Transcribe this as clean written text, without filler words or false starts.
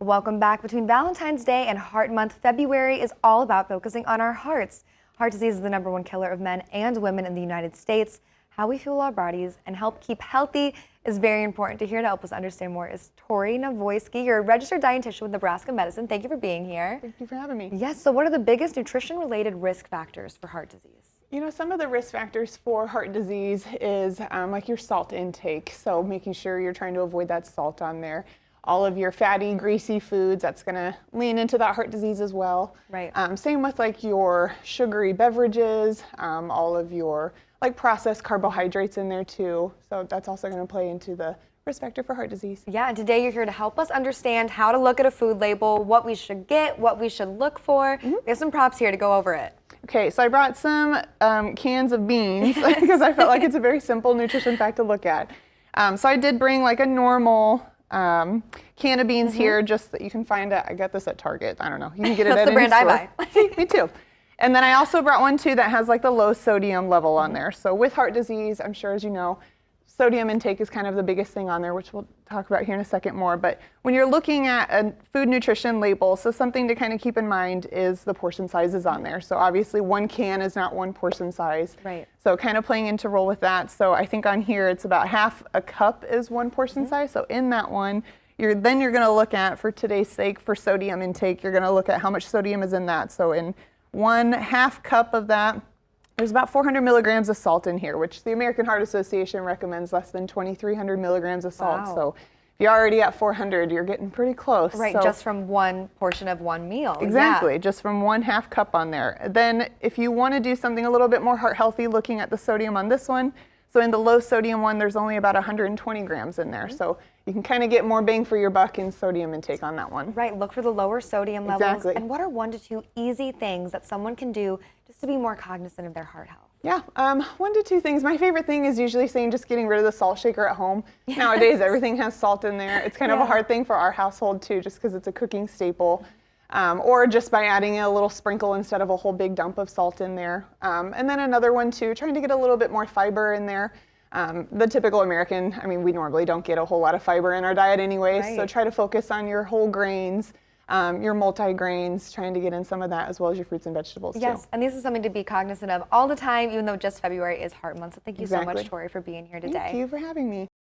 Welcome back. Between Valentine's Day and Heart Month, February is all about focusing on our hearts. Heart disease is the #1 killer of men and women in the United States. How we fuel our bodies and help keep healthy is very important. Here to help us understand more is Tori Navoyski. You're a registered dietitian with Nebraska Medicine. Thank you for being here. Thank you for having me. Yes, so what are the biggest nutrition-related risk factors for heart disease? You know, some of the risk factors for heart disease is like your salt intake. So making sure you're trying to avoid that salt on there. All of your fatty, greasy foods, that's going to lean into that heart disease as well. Right. Same with like your sugary beverages, all of your like processed carbohydrates in there too. So that's also going to play into the risk factor for heart disease. Yeah, and today you're here to help us understand how to look at a food label, what we should get, what we should look for. We have some props here to go over it. Okay, so I brought some cans of beans because I felt like it's a very simple nutrition fact to look at. So I did bring like a normal can of beans here, just that you can find it. I got this at Target. I don't know. You can get it at the any brand store. I buy. Me too. And then I also brought one too that has like the low sodium level on there. So with heart disease, I'm sure as you know, sodium intake is kind of the biggest thing on there, which we'll talk about here in a second more. But when you're looking at a food nutrition label, so something to kind of keep in mind is the portion sizes on there. So obviously one can is not one portion size. Right. So kind of playing into role with that. So I think on here it's about half a cup is one portion size. So in that one, you're going to look at, for today's sake, for sodium intake, you're going to look at how much sodium is in that. So in 1/2 cup of that, there's about 400 milligrams of salt in here, which the American Heart Association recommends less than 2,300 milligrams of salt. Wow. So if you're already at 400, you're getting pretty close. Right, So, just from one portion of one meal. exactly, Yeah. just from 1/2 cup on there. Then if you want to do something a little bit more heart healthy, looking at the sodium on this one, so in the low sodium one, there's only about 120 grams in there. So you can kind of get more bang for your buck in sodium intake on that one. Right, look for the lower sodium levels. Exactly. And what are 1 to 2 easy things that someone can do just to be more cognizant of their heart health? Yeah, 1 to 2 things. My favorite thing is usually saying just getting rid of the salt shaker at home. Nowadays, everything has salt in there. It's kind of a hard thing for our household too, just because it's a cooking staple. Or just by adding a little sprinkle instead of a whole big dump of salt in there. And then another one too, trying to get a little bit more fiber in there. The typical American, I mean, we normally don't get a whole lot of fiber in our diet anyways, so try to focus on your whole grains, your multi-grains, trying to get in some of that as well as your fruits and vegetables too. Yes, and this is something to be cognizant of all the time, even though just February is Heart Month. So thank you so much, Tori, for being here today. Thank you for having me.